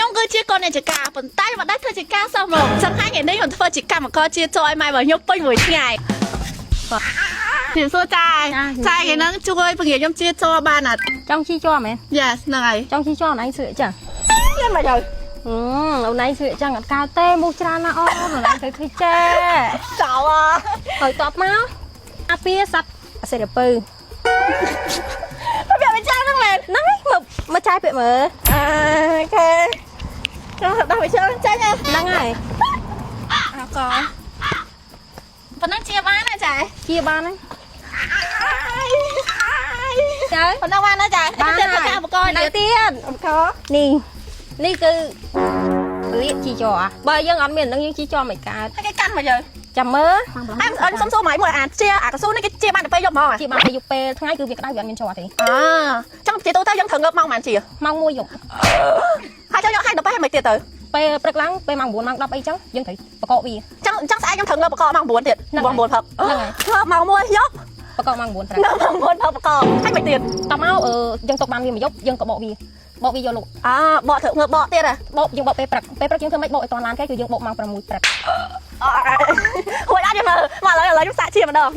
ខ្ញុំគឺជាកូនអ្នកចកាប៉ុន្តែមិនដែលធ្វើជាការសោះមកសង្ហាថ្ងៃនេះខ្ញុំធ្វើជាកម្មករជាចឲ្យម៉ែរបស់ខ្ញុំពេញមួយថ្ងៃខ្ញុំសួរចាយថ្ងៃហ្នឹងជួយពង្រៀនខ្ញុំជាចបានអត់ trong chi cho mẹ Yes ហ្នឹងហើយ trong chi cho anh sửa chẳng ខ្ញុំមកទៅ hôm nay sửa chẳng cao tê mua ra na o rồi lại thấy thuê che ចោល hồi top máu à pia sạch sẽ được pư វាមិនចាំហ្នឹងមែន nói mà trai bị mở អូខេចង់ដល់វាជើងចាញ់ đang ngày អកប៉ុណ្ណឹងជាបានណាចាយ chia ba đấy trời ប៉ុណ្ណឹងបានណាចាយទៀតប្រកាឧបករណ៍ này tiên ឧបករណ៍ nì nì cứ liệt chi cho à bây giờ ăn miền đang như chi cho mày cả គេកាន់មកយើង chầm mơ អញសុំសួរម៉ៃមួយអាជាអាកស៊ូនេះគេជាបានទៅពេលយកមកហ៎ chị bạn phải dục pe ngay cứ việc đau viện miền trò thì ចង់ជាទូទៅយើងត្រូវងើបមកប៉ុន្មានជា mong mua dục ហើយចង់យកឲ្យដល់ពេលមិនទៀតទៅ pe prek lắng pe mang buồn mang đắp ấy chứ dân thấy bà cọ vì ចង់ស្អែកខ្ញុំត្រូវងើបបកមក9ទៀត9ព្រឹក ហ្នឹងហើយ មកមួយយក bà cọ mang buồn នៅមក9ព្រឹកបកហើយមិនទៀត tao máu dân tộc ban vì mà dục dân có bộ vì vô lục បកត្រូវងើបបកទៀតហ៎ bộ dân bộ pe prek dân thương mấy bộ toàn lan cáiคือdân bộ mang para mùi prek ហួយអត់យកមកឥឡូវខ្ញុំសាក់ជាម្ដង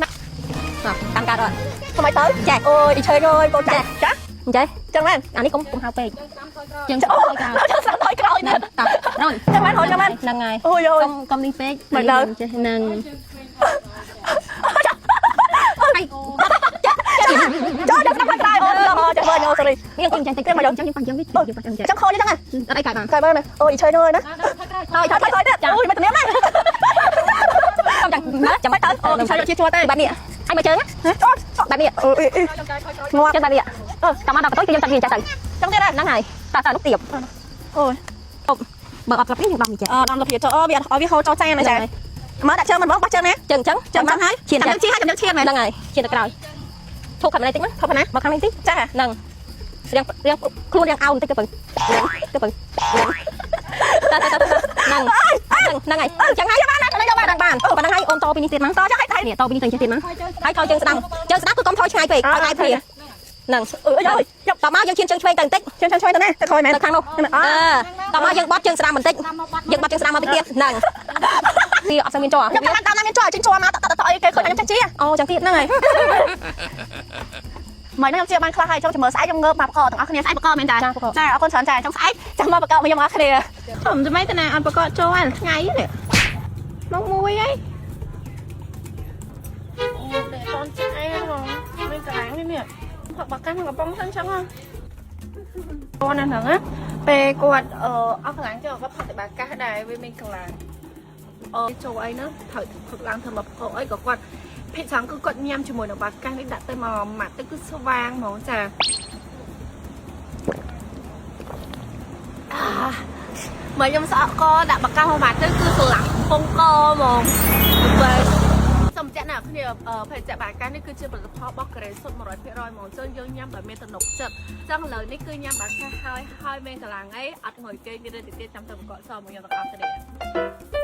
tăng ca rồi ថ្មីទៅចាអូយអ៊ីឈើអើយកូនចាចា vậy ចឹងមែន anh ấy cũng hao pe dân អូ tộc ចូលស្រាប់ដល់ក្រោយទៀត rồi ចឹងមែនហូចចឹងមែន nâng ngày អូយ công đi pe Mày đâu? nâng ai ចូលចាំដល់ក្រោយអូចាំមើលអូ sorry nhưng con chẳng thấy cái mà chẳng những phần chẳng biết gì phần chẳng ចាំខូចចឹងហ៎ ở đây cả bạn កាយមើលណាអូយអ៊ីឈើអើយណាthôiទៀតអូយមិនត្រៀមណា không chẳng chẳng phải tới អូអ៊ីឈើយកជាជួតទេ bạn nè ai mà chơi á bạn nè អូយងាប់ chơi bạn nè tao mang đâu tới dân tặng gì trả tiền ចឹងទៀតហ៎ nắng ngày ta lúc tiệp អូយ bờ ập gặp những đồng gì chứ ដល់ទៅចូលវាហូចចូលចានណាចាមើលដាក់ជើងមិនបងបោះជើងណា chừng chấn ចាំបានហើយ chiên ចាំជិះហើយចាំជិះមែន nắng ngày chiên được rồi thu cầm này tính á ធប់ណា mà khăn này tính ចា nâng riêng luôn riêng ao cái bừng nâng nâng ngày chẳng hay bạn đang hay ôn to bên tiền mắng to chắc hay nè to bên tiền mắng hay thôi chân sẵn cứ con thôi ngay về ngay về nâng tao máu dân chân chơi tầng tích ជួយទៅណាទៅថយមែន tao khăn đâu tao máu dân bóp chân sẵn mình tích dân bóp chân sẵn mà bên kia nâng đi ở sang bên trò ខ្ញុំតាមមានជួយជិះចូលមកតអីគេឃើញខ្ញុំចាស់ជា អូចឹងទៀតហ្នឹងហើយ មិនខ្ញុំជាបានខ្លះហើយចង់មើលស្អែកខ្ញុំងើបមកបកទាំងអស់គ្នាស្អែកបកមែនតាចាអរគុណច្រើនចាចង់ស្អែកចាំមកបកមកខ្ញុំអស់គ្នាខ្ញុំចាំតែណាអត់បកចូលហើយថ្ងៃនេះមកមួយហីអូតែតន់ឆ្អែកហ្មងមានកន្លែងនេះផឹកបកកាន់កំប៉ុងហ្នឹងចឹងហ៎អូនហ្នឹងណាពេលគាត់អស់កន្លែងចូលគាត់ផឹកតែបាកាសដែរវាមានកន្លែងចូលអីណាត្រូវផឹកឡើងធ្វើមកបកអីក៏គាត់ភាគច្រើនគឺគាត់ញ៉ាំជាមួយនឹងបាកាសនេះដាក់ទៅមកម៉ាក់ទៅគឺស្វាងហ្មងចាមកខ្ញុំស្អកកដាក់បាកាសមកម៉ាក់ទៅគឺស្រឡាំងពងកហ្មងពេលសូមចាក់ណាគ្នាភេសជ្ជៈបាកាសនេះគឺជាផលិតផលរបស់កូរ៉េសុទ្ធ 100% ហ្មងចឹងយើងញ៉ាំដោយមានទំនុកចិត្តចឹងឥឡូវនេះគឺញ៉ាំបាកាសហើយមានកម្លាំងអីអត់ងុយគេទៀតចាំទៅបកកសមកខ្ញុំទាំងអស់គ្នា